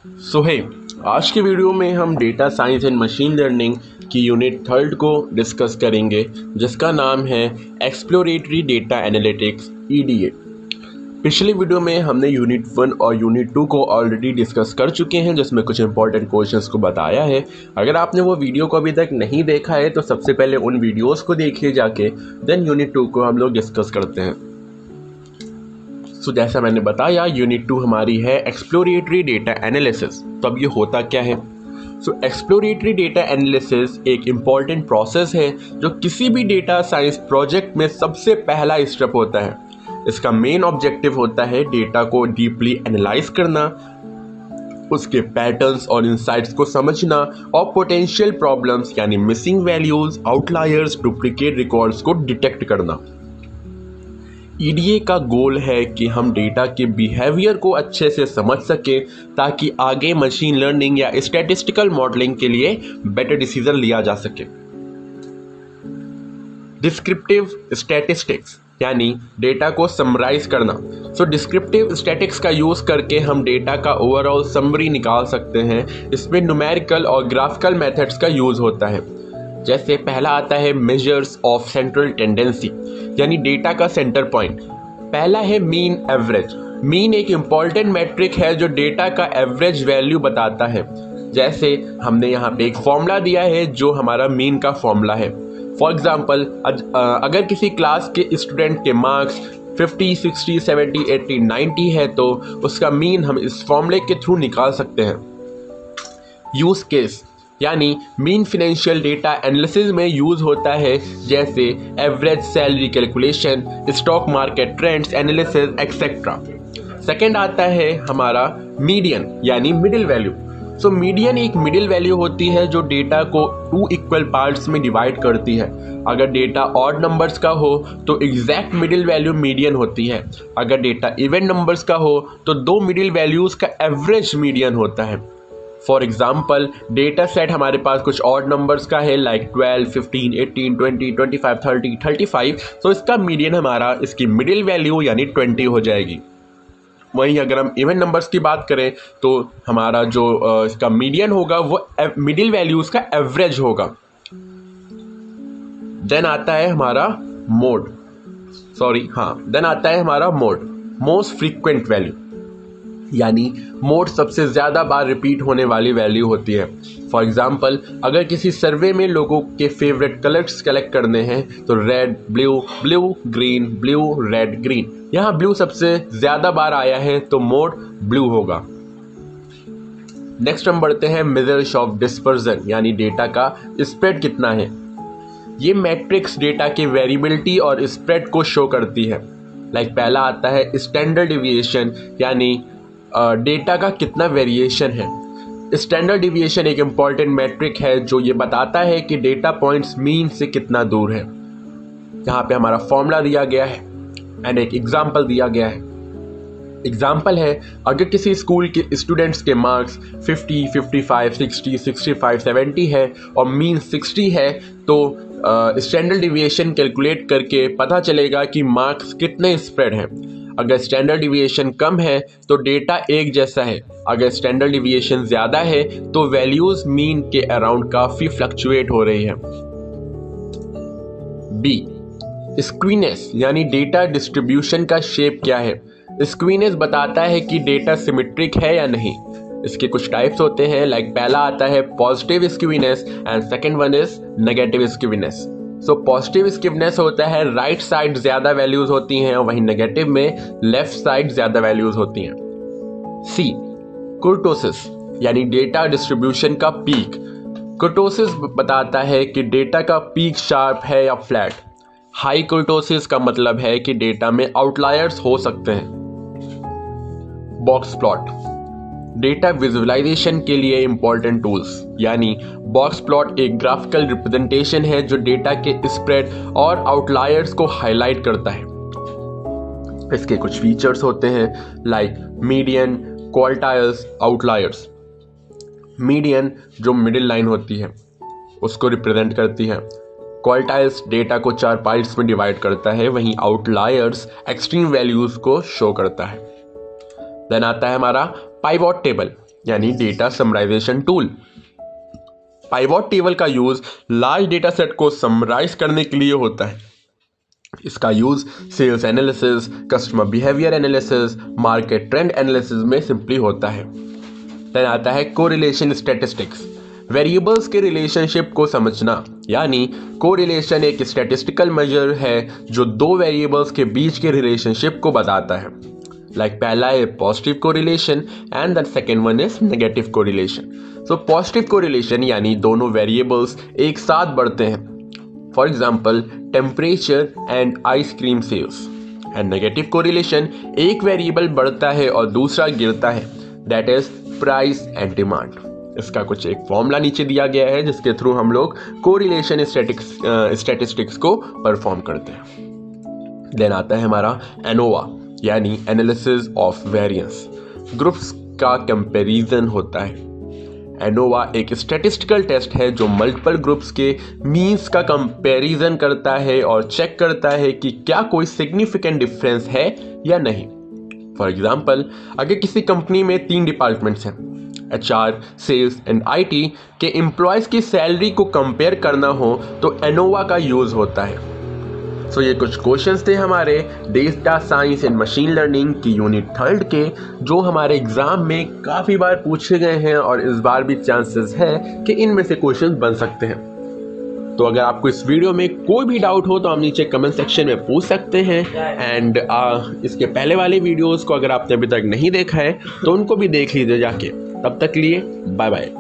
हे आज की वीडियो में हम data science and machine learning की यूनिट थर्ड को डिस्कस करेंगे, जिसका नाम है एक्सप्लोरेटरी डेटा एनालिटिक्स EDA। पिछली वीडियो में हमने यूनिट 1 और यूनिट 2 को ऑलरेडी डिस्कस कर चुके हैं, जिसमें कुछ इंपॉर्टेंट क्वेश्चंस को बताया है। अगर आपने वो वीडियो को अभी तक नहीं देखा है तो सबसे पहले उन वीडियोज़ को देखिए जाके, देन यूनिट 2 को हम लोग डिस्कस करते हैं। जैसा मैंने बताया, यूनिट 2 हमारी है एक्सप्लोरेटरी डेटा एनालिसिस। तो अब ये होता क्या है? एक्सप्लोरेटरी डेटा एनालिसिस एक इम्पॉर्टेंट प्रोसेस है जो किसी भी डेटा साइंस प्रोजेक्ट में सबसे पहला स्टेप होता है। इसका मेन ऑब्जेक्टिव होता है डेटा को डीपली एनालाइज करना, उसके पैटर्न्स और इंसाइट्स को समझना और पोटेंशियल प्रॉब्लम्स यानी missing values, outliers, duplicate records को डिटेक्ट करना। EDA का गोल है कि हम डेटा के बिहेवियर को अच्छे से समझ सकें ताकि आगे मशीन लर्निंग या स्टैटिस्टिकल मॉडलिंग के लिए बेटर डिसीजन लिया जा सके। डिस्क्रिप्टिव स्टैटिस्टिक्स यानी डेटा को समराइज करना। डिस्क्रिप्टिव स्टैटिक्स का यूज़ करके हम डेटा का ओवरऑल समरी निकाल सकते हैं। इसमें न्यूमेरिकल और ग्राफिकल मेथड्स का यूज़ होता है। जैसे पहला आता है मेजर्स ऑफ सेंट्रल टेंडेंसी, यानी डेटा का सेंटर पॉइंट। पहला है मीन एवरेज। मीन एक इम्पॉर्टेंट मैट्रिक है जो डेटा का एवरेज वैल्यू बताता है। जैसे हमने यहाँ पे एक फॉर्मूला दिया है जो हमारा मीन का फॉर्मूला है। फॉर एग्जांपल, अगर किसी क्लास के स्टूडेंट के मार्क्स 50, 60, 70, 80, 90 है तो उसका मीन हम इस फॉर्मूले के थ्रू निकाल सकते हैं। यूज केस यानी मीन फाइनेंशियल डेटा एनालिसिस में यूज़ होता है, जैसे average salary calculation, stock market trends analysis etcetera. Second आता है हमारा मीडियन यानी मिडिल वैल्यू। मीडियन एक मिडिल वैल्यू होती है जो डेटा को 2 इक्वल पार्ट्स में डिवाइड करती है। अगर डेटा ऑड नंबर्स का हो तो एग्जैक्ट मिडिल वैल्यू मीडियन होती है। अगर डेटा इवन नंबर्स का हो तो 2 मिडिल वैल्यूज़ का एवरेज मीडियन होता है। फॉर एग्जाम्पल, डेटा सेट हमारे पास कुछ ऑड नंबर्स का है, लाइक 12, 15, 18, 20, 25, 30, 35। इसका मीडियन हमारा इसकी मिडिल वैल्यू यानी 20 हो जाएगी। वहीं अगर हम इवन नंबर्स की बात करें तो हमारा जो इसका मीडियन होगा वो मिडिल वैल्यूज का एवरेज होगा। देन आता है हमारा मोड। देन आता है हमारा मोड, मोस्ट फ्रीक्वेंट वैल्यू, यानी मोड सबसे ज़्यादा बार रिपीट होने वाली वैल्यू होती है। फॉर एग्जाम्पल, अगर किसी सर्वे में लोगों के फेवरेट कलर्स कलेक्ट करने हैं तो red, blue, blue, green, blue, red, green. यहाँ ब्लू सबसे ज़्यादा बार आया है तो मोड ब्लू होगा। नेक्स्ट हम बढ़ते हैं मेजर्स ऑफ डिस्पर्जन, यानी डेटा का स्प्रेड कितना है। ये मैट्रिक्स डेटा के वेरिएबिलिटी और स्प्रेड को शो करती है। लाइक पहला आता है स्टैंडर्ड डिविएशन, यानी डेटा का कितना वेरिएशन है। स्टैंडर्ड डिविएशन एक इम्पॉर्टेंट मैट्रिक है जो ये बताता है कि डेटा पॉइंट्स मीन से कितना दूर है। यहाँ पे हमारा फॉर्मूला दिया गया है एंड एक एग्जाम्पल दिया गया है। एग्जाम्पल है, अगर किसी स्कूल के स्टूडेंट्स के मार्क्स 50, 55, 60, 65, 70 है और मीन 60 है तो स्टैंडर्ड डिविएशन कैलकुलेट करके पता चलेगा कि मार्क्स कितने स्प्रेड हैं। अगर स्टैंडर्ड डिविएशन कम है तो डेटा एक जैसा है। अगर स्टैंडर्ड डिविएशन ज़्यादा है तो वैल्यूज मीन के अराउंड काफ़ी फ्लक्चुएट हो रही है। बी, स्क्वीनेस, यानी डेटा डिस्ट्रीब्यूशन का शेप क्या है। स्क्वीनेस बताता है कि डेटा सिमेट्रिक है या नहीं। इसके कुछ टाइप्स होते हैं, लाइक पहला आता है positive skewness and second one is negative skewness. Positive skewness होता है राइट साइड ज़्यादा वैल्यूज होती हैं और वहीं नेगेटिव में लेफ्ट साइड ज़्यादा वैल्यूज होती हैं। सी, कुर्टोसिस, यानी डेटा डिस्ट्रीब्यूशन का पीक। कुर्टोसिस बताता है कि डेटा का पीक शार्प है या फ्लैट। हाई कुर्टोसिस का मतलब है कि डेटा में आउटलायर्स हो सकते हैं। बॉक्स प्लॉट, डेटा विजुअलाइजेशन के लिए इंपॉर्टेंट टूल्स, यानी बॉक्स प्लॉट एक ग्राफिकल रिप्रेजेंटेशन है जो डेटा के स्प्रेड और आउटलायर्स को हाईलाइट करता है। इसके कुछ फीचर्स होते हैं, like median, quartiles, outliers. Median जो मिडिल लाइन होती है उसको रिप्रेजेंट करती है। क्वार्टाइल्स डेटा को 4 पार्ट्स में डिवाइड करता है, वहीं आउटलायर्स एक्सट्रीम वैल्यूज को शो करता है। देन आता है हमारा पाइवोट टेबल, यानी data summarisation tool. Pivot table का यूज लार्ज डेटा सेट को समराइज करने के लिए होता है। इसका use sales analysis, customer behaviour analysis, market trend analysis में सिंपली होता है। देन आता है कोरिलेशन स्टैटिस्टिक्स, वेरिएबल्स के रिलेशनशिप को समझना, यानी कोरिलेशन एक स्टैटिस्टिकल मेजर है जो दो वेरिएबल्स के बीच के रिलेशनशिप को बताता है। पहला है positive correlation and the second one is negative correlation. So positive correlation यानी दोनों वेरिएबल्स एक साथ बढ़ते हैं, for example temperature and ice cream sales. And negative correlation एक वेरिएबल बढ़ता है और दूसरा गिरता है, that is price and demand. इसका कुछ एक फॉर्मूला नीचे दिया गया है जिसके थ्रू हम लोग कोरिलेशन स्टैटिस्टिक्स को परफॉर्म करते हैं। देन आता है हमारा एनोवा यानी एनालिसिस ऑफ वेरिएंस, ग्रुप्स का कंपैरिजन होता है। एनोवा एक स्टैटिस्टिकल टेस्ट है जो मल्टीपल ग्रुप्स के मीन्स का कंपैरिजन करता है और चेक करता है कि क्या कोई सिग्निफिकेंट डिफरेंस है या नहीं। फॉर एग्जाम्पल, अगर किसी कंपनी में 3 डिपार्टमेंट्स हैं, HR, सेल्स एंड IT के एम्प्लॉयज़ की सैलरी को कंपेयर करना हो तो एनोवा का यूज़ होता है। सो ये कुछ क्वेश्चंस थे हमारे data science and machine learning की यूनिट 3 के, जो हमारे एग्जाम में काफ़ी बार पूछे गए हैं और इस बार भी चांसेस है कि इनमें से क्वेश्चंस बन सकते हैं। तो अगर आपको इस वीडियो में कोई भी डाउट हो तो आप नीचे कमेंट सेक्शन में पूछ सकते हैं। एंड इसके पहले वाले वीडियोस को अगर आपने अभी तक नहीं देखा है तो उनको भी देख लीजिए जाके। तब तक लिए बाय बाय।